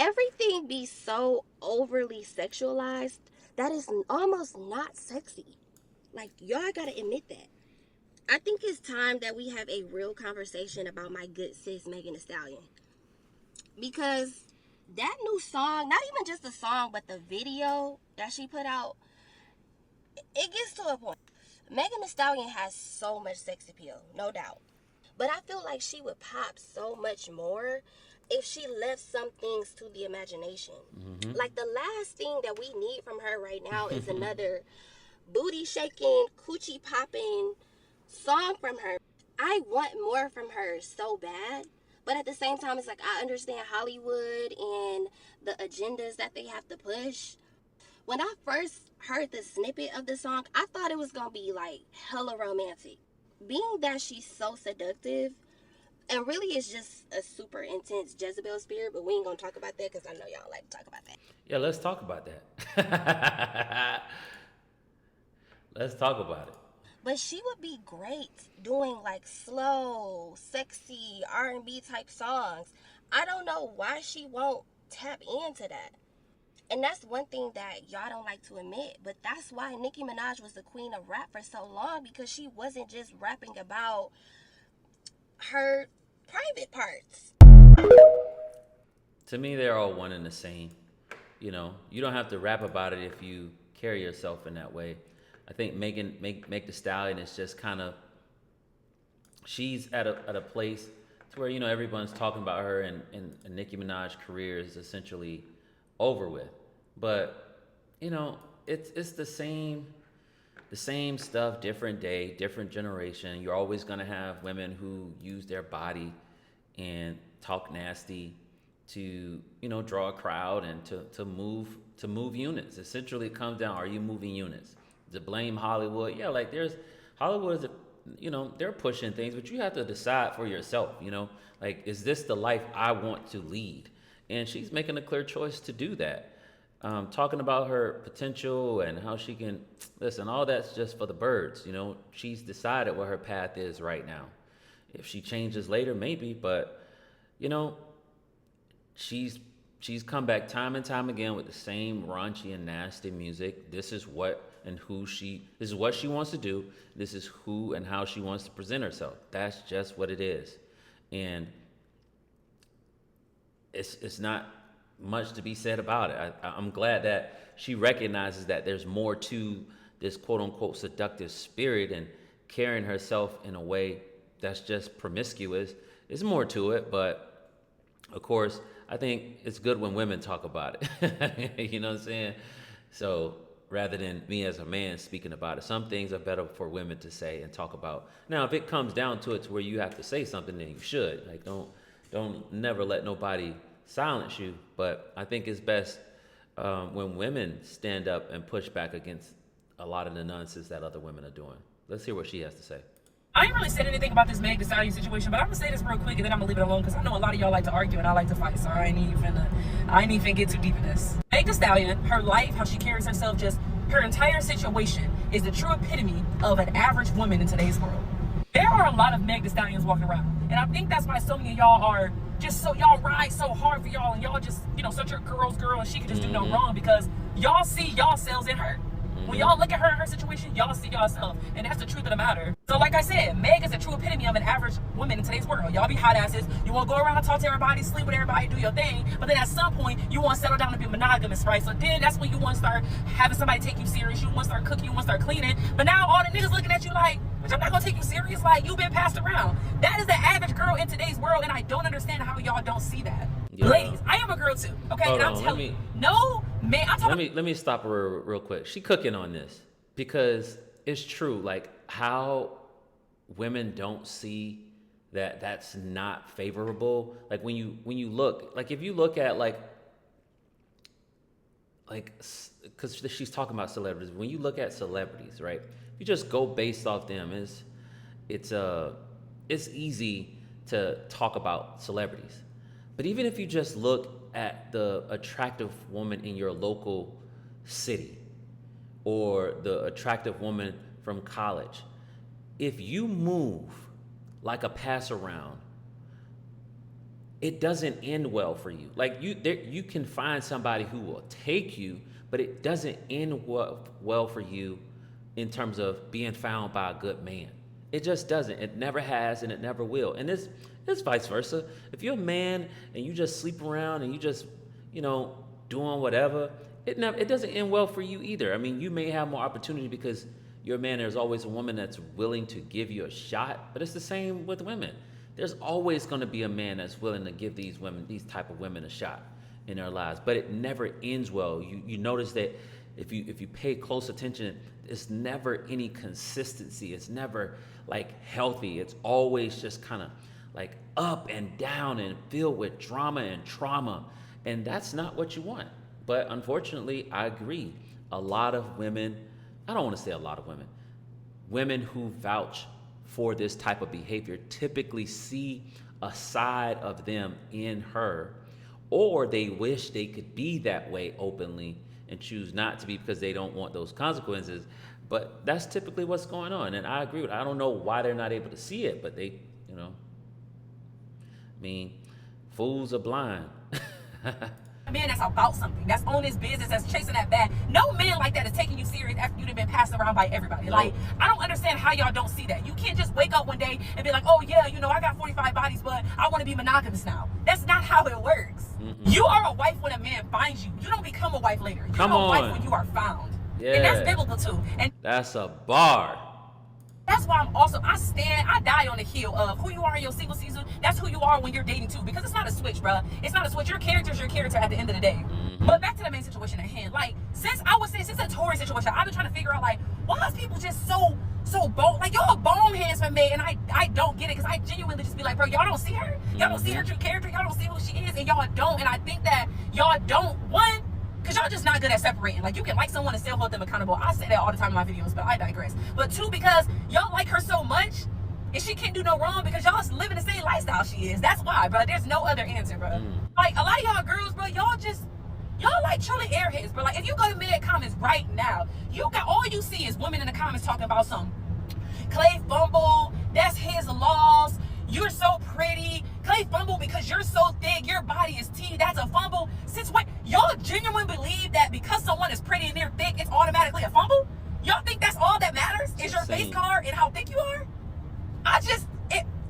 everything be so overly sexualized that is almost not sexy. Like, y'all gotta admit that. I think it's time that we have a real conversation about my good sis Megan Thee Stallion, because that new song, not even just the song, but the video that she put out, it gets to a point. Megan Thee Stallion has so much sex appeal, no doubt. But I feel like she would pop so much more if she left some things to the imagination. Mm-hmm. Like, the last thing that we need from her right now is another booty shaking, coochie popping song from her. I want more from her so bad. But at the same time, it's like, I understand Hollywood and the agendas that they have to push. When I first heard the snippet of the song, I thought it was gonna be like hella romantic. Being that she's so seductive and really is just a super intense Jezebel spirit, but we ain't gonna talk about that because I know y'all like to talk about that. Yeah, let's talk about that. Let's talk about it. But she would be great doing like slow, sexy R&B type songs. I don't know why she won't tap into that. And that's one thing that y'all don't like to admit, but that's why Nicki Minaj was the queen of rap for so long, because she wasn't just rapping about her private parts. To me, they're all one and the same. You don't have to rap about it if you carry yourself in that way. I think Meg the Stallion is just kind of, she's at a place to where everyone's talking about her, and Nicki Minaj's career is essentially over with. But it's the same stuff, different day, different generation. You're always gonna have women who use their body and talk nasty to draw a crowd and to move units. Essentially, it comes down: are you moving units? To blame Hollywood, yeah, like there's Hollywood is they're pushing things, but you have to decide for yourself. Like, is this the life I want to lead? And she's making a clear choice to do that. Talking about her potential and how she can listen, all that's just for the birds. She's decided what her path is right now. If she changes later, maybe, but you know, she's she's come back time and time again with the same raunchy and nasty music. This is what she wants to do. This is who and how she wants to present herself. That's just what it is. And it's not much to be said about it. I'm glad that she recognizes that there's more to this quote unquote seductive spirit, and carrying herself in a way that's just promiscuous. There's more to it, but of course, I think it's good when women talk about it. You know what I'm saying? So rather than me as a man speaking about it, some things are better for women to say and talk about. Now, if it comes down to it to where you have to say something, then you should. Like, don't never let nobody silence you. But I think it's best when women stand up and push back against a lot of the nonsense that other women are doing. Let's hear what she has to say. I ain't really said anything about this Meg Thee Stallion situation, but I'm gonna say this real quick and then I'm gonna leave it alone because I know a lot of y'all like to argue and I like to fight, so I ain't even get too deep in this. Meg Thee Stallion, her life, how she carries herself, just her entire situation is the true epitome of an average woman in today's world. There are a lot of Meg Thee Stallions walking around, and I think that's why so many of y'all are just so y'all ride so hard for y'all, and y'all just such your girl's girl, and she can just do no wrong because y'all see y'allselves in her. When y'all look at her and her situation, y'all see yourself. And that's the truth of the matter. So like I said, Meg is a true epitome of an average woman in today's world. Y'all be hot asses. You want to go around and talk to everybody, sleep with everybody, do your thing. But then at some point, you want to settle down and be monogamous, right? So then that's when you want to start having somebody take you serious. You want to start cooking. You want to start cleaning. But now all the niggas looking at you like, bitch, I'm not going to take you serious. Like, you've been passed around. That is the average girl in today's world. And I don't understand how y'all don't see that. Yeah. Ladies, I am a girl too. Okay? Hold and I'm on, telling you. No, man, I'm talking let me stop her real quick. She cooking on this. Because it's true, like how women don't see that that's not favorable. Like when you look, like if you look at like because she's talking about celebrities. When you look at celebrities, right? You just go based off them. It's easy to talk about celebrities, but even if you just look at the attractive woman in your local city, or the attractive woman from college, if you move like a pass around, it doesn't end well for you. Like you can find somebody who will take you, but it doesn't end well for you in terms of being found by a good man. It just doesn't. It never has, and it never will. And it's vice versa. If you're a man and you just sleep around and you just, doing whatever, it doesn't end well for you either. I mean, you may have more opportunity because you're a man. There's always a woman that's willing to give you a shot, but it's the same with women. There's always going to be a man that's willing to give these type of women a shot in their lives, but it never ends well. You notice that if you pay close attention, it's never any consistency. It's never like healthy. It's always just kind of like up and down and filled with drama and trauma, and that's not what you want. But unfortunately, I agree. A lot of women, I don't want to say a lot of women who vouch for this type of behavior typically see a side of them in her, or they wish they could be that way openly and choose not to be because they don't want those consequences. But that's typically what's going on. And I agree with it. I don't know why they're not able to see it, but they, I mean, fools are blind. A man that's about something, that's on his business, that's chasing that bag. No man like that is taking you serious after you've been passed around by everybody. No. Like, I don't understand how y'all don't see that. You can't just wake up one day and be like, oh yeah, I got 45 bodies, but I want to be monogamous now. That's not how it works. Mm-mm. You are a wife when a man finds you. You don't become a wife later. You're a wife when you are found. Yeah. And that's biblical too. And that's a bar. That's why I die on the heel of who you are in your single season. That's who you are when you're dating too. Because it's not a switch, bro. It's not a switch. Your character is your character at the end of the day. Mm-hmm. But back to the main situation at hand. Like, since the Tory situation, I've been trying to figure out, like, why is people just so bold? Like, y'all boneheads for me, and I don't get it. Because I genuinely just be like, bro, y'all don't see her? Y'all don't see her true character? Y'all don't see who she is? And y'all don't. And I think that y'all don't, one, because y'all just not good at separating. Like, you can like someone and still hold them accountable. I say that all the time in my videos, but I digress. But two, because y'all like her so much, and she can't do no wrong because y'all living the same lifestyle she is. That's why, bro. There's no other answer, bro. Like, a lot of y'all girls, bro, y'all like truly airheads, bro. Like, if you go to mid comments right now, all you see is women in the comments talking about some Clay fumble, that's his loss, you're so pretty, Clay fumble because you're so thick, your body is T, that's a fumble. Since when y'all genuinely believe that because someone is pretty and they're thick, it's automatically a fumble? Y'all think that's all that matters? Is your face card and how thick you are?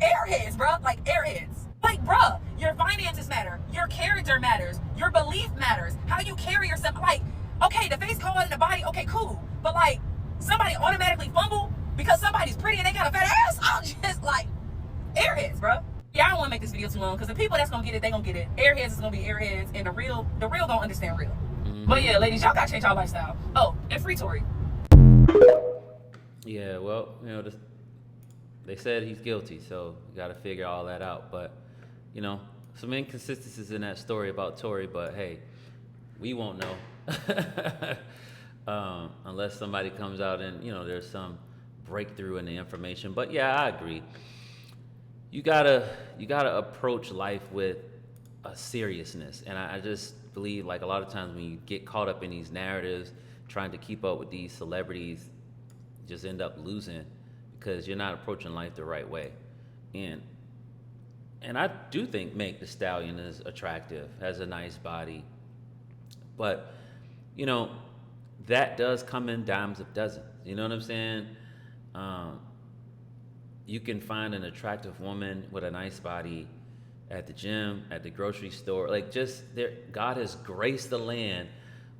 Airheads, bro. Like, airheads. Like, bro, your finances matter. Your character matters. Your belief matters. How you carry yourself. Like, okay, the face card and the body, okay, cool. But, like, somebody automatically fumble because somebody's pretty and they got a fat ass? I'm just like, airheads, bro. Yeah, I don't want to make this video too long because the people that's going to get it, they going to get it. Airheads is going to be airheads, and the real don't understand real. Mm-hmm. But yeah, ladies, y'all got to change our lifestyle. Oh, and free Tory. Yeah, well, they said he's guilty, so you got to figure all that out. But, some inconsistencies in that story about Tory, but hey, we won't know. Unless somebody comes out and, there's some breakthrough in the information. But yeah, I agree. You gotta approach life with a seriousness. And I just believe, like, a lot of times when you get caught up in these narratives, trying to keep up with these celebrities, you just end up losing because you're not approaching life the right way. And I do think Meg Thee Stallion is attractive, has a nice body. But, that does come in dimes of dozens. You know what I'm saying? You can find an attractive woman with a nice body at the gym, at the grocery store. Like, God has graced the land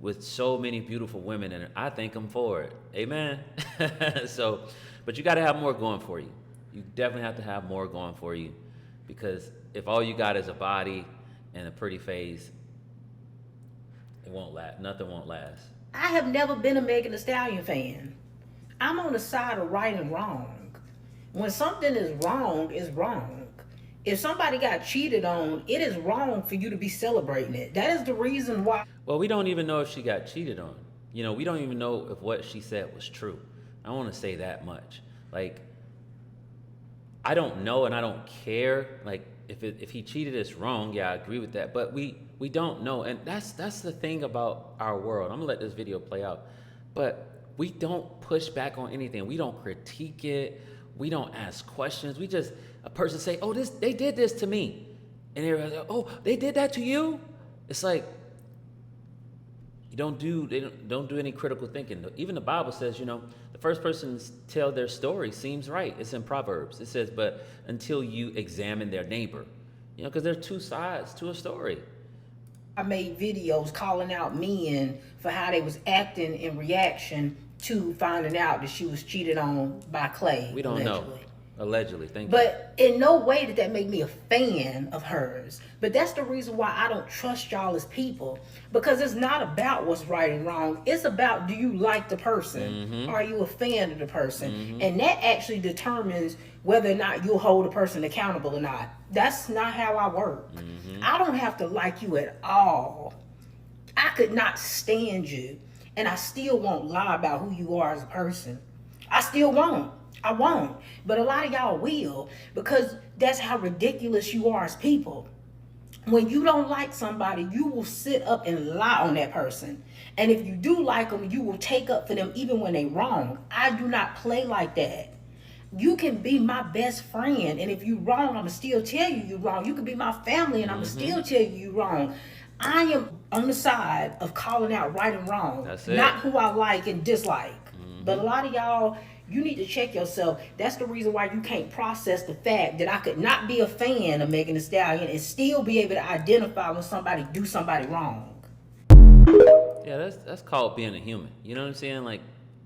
with so many beautiful women, and I thank him for it. Amen. But you got to have more going for you. You definitely have to have more going for you, because if all you got is a body and a pretty face, it won't last. Nothing won't last. I have never been a Megan Thee Stallion fan. I'm on the side of right and wrong. When something is wrong, it's wrong. If somebody got cheated on, it is wrong for you to be celebrating it. That is the reason why. Well, we don't even know if she got cheated on. We don't even know if what she said was true. I want to say that much. Like, I don't know and I don't care. Like, if he cheated, it's wrong. Yeah, I agree with that. But we don't know. And that's the thing about our world. I'm going to let this video play out. But we don't push back on anything. We don't critique it. We don't ask questions. A person say, oh, they did this to me. And everybody's like, oh, they did that to you? It's like, don't do any critical thinking. Even the Bible says, the first person to tell their story seems right. It's in Proverbs. It says, but until you examine their neighbor, because there are two sides to a story. I made videos calling out men for how they was acting in reaction to finding out that she was cheated on by Clay. We don't know. Allegedly, thank you. But in no way did that make me a fan of hers. But that's the reason why I don't trust y'all as people. Because it's not about what's right and wrong. It's about, do you like the person? Mm-hmm. Are you a fan of the person? Mm-hmm. And that actually determines whether or not you'll hold a person accountable or not. That's not how I work. Mm-hmm. I don't have to like you at all. I could not stand you. And I still won't lie about who you are as a person. I still won't. I won't. But a lot of y'all will, because that's how ridiculous you are as people. When you don't like somebody, you will sit up and lie on that person. And if you do like them, you will take up for them even when they wrong. I do not play like that. You can be my best friend, and if you wrong, I'm going to still tell you you're wrong. You can be my family, and I'm going to still tell you you're wrong. I am on the side of calling out right and wrong. That's it. Not who I like and dislike. But a lot of y'all, you need to check yourself. That's the reason why you can't process the fact that I could not be a fan of Megan Thee Stallion and still be able to identify when somebody do somebody wrong. Yeah, that's called being a human. You know what I'm saying? Like,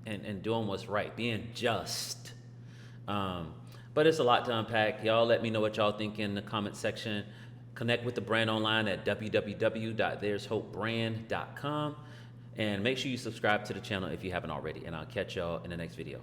and doing what's right, being just. But it's a lot to unpack. Y'all let me know what y'all think in the comment section. Connect with the brand online at www.there'shopebrand.com. And make sure you subscribe to the channel if you haven't already. And I'll catch y'all in the next video.